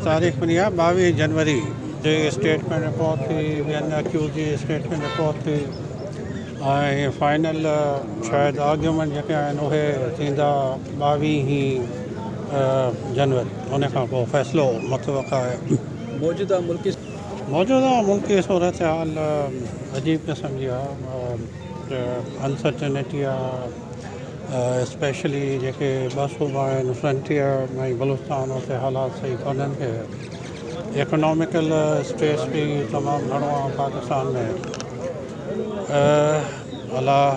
तारीख़ मिली आहे 22 जनवरी जे स्टेटमेंट रिपोर्ट थी, ॿियनि अक्यूज़ जी स्टेटमेंट रिपोर्ट थी ऐं फाइनल शायदि आर्ग्यूमेंट जेके आहिनि उहे थींदा 22 जनवरी। उन खां पोइ फ़ैसिलो मुतवक़ा आहे। मौजूदा मुल्की सूरत हाल अजीब क़िस्म जी आहे, अनसर्टेनिटी आहे, स्पेशली जेके ॿ सूबा आहिनि फ्रंटियर ऐं बलूचिस्तान, उते हालात सही कोन्हनि के। इकोनॉमिकल स्पेस भी तमामु घणो आहे पाकिस्तान में। अलाह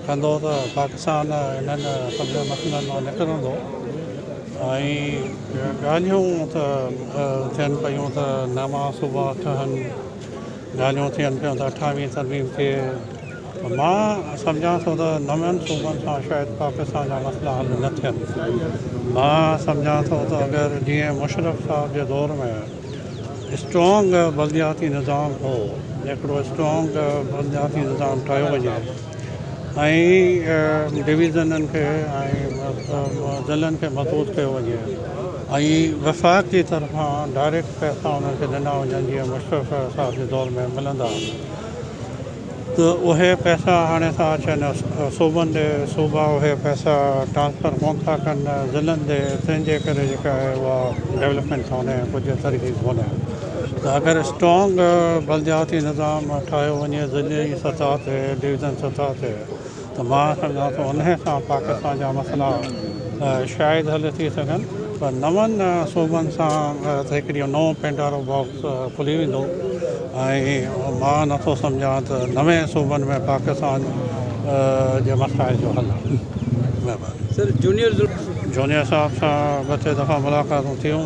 कंदो त पाकिस्तान इन्हनि सभिनी मसइलनि मां निकिरंदो। ऐं ॻाल्हियूं त थियनि पियूं त नवां सूबा ठहनि, ॻाल्हियूं थियनि पियूं त 28वीं तरमीम थिए। मां सम्झां थो त नवनि सूबनि सां शायदि पाकिस्तान जा मसइला हल न थियनि। मां सम्झां थो त अगरि जीअं मुशर्रफ साहब जे दौर में स्ट्रॉन्ग बलदियाती निज़ाम हो, हिकिड़ो स्ट्रॉन्ग बलदियाती निज़ाम ठाहियो वञे ऐं डिवीज़ननि खे ऐं ज़िलनि खे मज़बूत कयो वञे ऐं वफ़ाक़ जी तरफ़ां डायरेक्ट पैसा उन्हनि खे ॾिना वञनि जीअं मुशर्रफ साहब जे दौर में मिलंदा, त उहे पैसा हाणे था अचनि सूबनि ॾे, सूबा उहे पैसा ट्रांसफ़र कोन था कनि ज़िलनि ॾे, तंहिंजे करे जेका आहे उहा डेवलपमेंट कोन्हे, कुझु तरक़ी कोन्हे। त अगरि स्ट्रॉन्ग बलदियाती निज़ाम ठाहियो वञे ज़िली सतह ते, डिवीज़न सतह ते, त मां सम्झां थो उन सां पाकिस्तान जा मसइला शायदि हल थी सघनि। पर नवनि सूबनि सां त हिकिड़ी नओं पेंडारो बॉक्स खुली वेंदो ऐं मां नथो सम्झां त नवे सूबनि में पाकिस्तान जे मसाइल जो हल। सर जूनियर साहब सां ॿ टे दफ़ा मुलाक़ातूं थियूं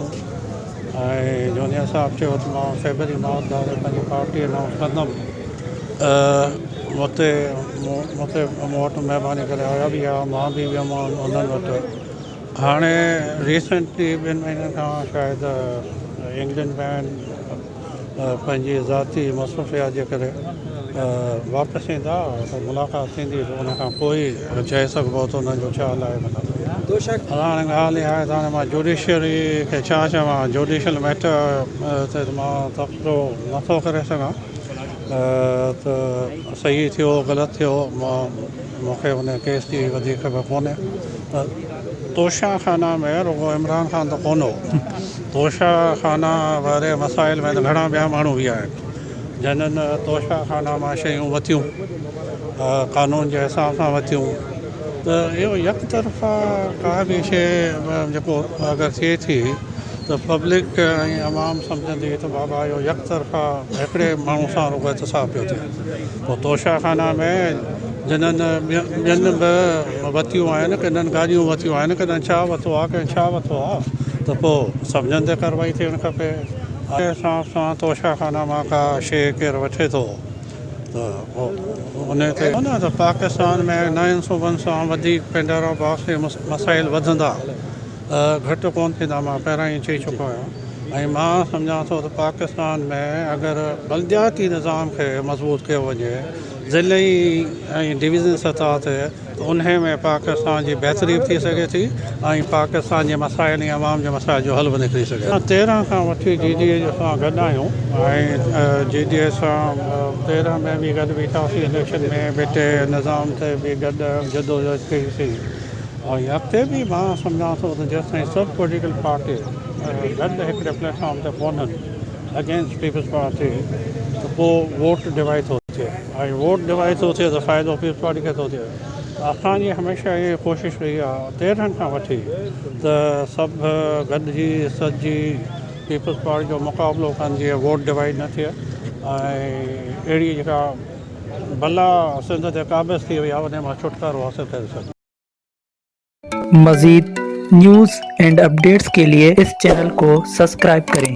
ऐं जूनियर साहब चयो त मां फेबररी माह पंहिंजी पार्टी अनाउंस कंदुमि। मूं वटि महिरबानी करे आया बि आहे, मां बि वियुमि उन्हनि वटि। हाणे रिसेंटली 2 महीननि खां शायदि इंग्लैंड में पंहिंजी ज़ाती मसरूफ़ियात जे करे वापसि ईंदा, त मुलाक़ात थींदी, त उन खां पोइ चई सघिबो त उन्हनि जो छा हलाए। हाणे ॻाल्हि इहा आहे त हाणे मां जुडिशरी खे छा चवां, जुडिशल मैटर ते मां तबसरो नथो करे सघां त सही थियो ग़लति थियो, मूंखे उन केस जी वधीक ख़बर कोन्हे। तोशा खाना में रुगो इमरान ख़ान त कोन हो, तोशा खाना वारे मसाइल में त घणा ॿिया माण्हू बि आहिनि जिन्हनि तोशा खाना मां शयूं वरितियूं, कानून जे हिसाब सां वरितियूं। त इहो यकतरफ़ा का बि शइ जेको अगरि थिए थी त पब्लिक ऐं आवाम सम्झंदी त बाबा इहो यकतरफ़ा हिकिड़े माण्हू सां रुगो इतसाब पियो थिए। पोइ तोशा खाना में जिन्हनि ॿियनि बि वरितियूं आहिनि, किननि गाॾियूं वरितियूं आहिनि, किननि छा वरितो आहे, कंहिं छा वरितो आहे, त पोइ सभिनीनि ते कार्रवाई थियणु खपे। हिसाब सां तोशा खाना मां का शइ केरु वठे थो त पोइ उन ते न त पाकिस्तान में नयनि सूबनि सां वधीक पेंडारा बॉक्स जे मसाइल वधंदा, घटि कोन थींदा। मां पहिरां ई चई चुको आहियां। ऐं मां सम्झां थो त पाकिस्तान में अगरि बलदियाती निज़ाम खे मज़बूत कयो वञे ज़िली ऐं डिवीज़न सतह ते, त उन में पाकिस्तान जी बहितरी बि थी सघे थी ऐं पाकिस्तान जे मसाइल ऐं अवाम जे मसाइल जो हल बि निकिरी सघे। 13 खां वठी GDA सां गॾु आहियूं ऐं GDA सां 13 में बि गॾु बीठासीं, इलेक्शन में बेटे निज़ाम ते बि गॾु जदोजहद कईसीं। ऐं अॻिते बि मां सम्झां थो त जेसि ताईं सभु पॉलिटिकल पार्टी गॾु हिकिड़े प्लेटफॉर्म ते कोन्हनि अगेंस्ट पीपल्स पार्टी, त पोइ वोट डिवाइड थो थिए ऐं वोट डिवाइड थो थिए त फ़ाइदो पीपल्स पार्टी खे थो थिए। असांजी हमेशह इहा कोशिशि रही आहे 13 खां वठी त सभु गॾिजी सॼी पीपल्स पार्टी जो मुक़ाबिलो कनि जीअं वोट डिवाइड न थिए ऐं अहिड़ी जेका भला सिंध ते क़ाबिज़ थी वई आहे उन मां छुटकारो हासिलु करे सघे। मज़ीद न्यूज़ एंड अपडेट्स के लिए इस चैनल को सब्सक्राइब करें।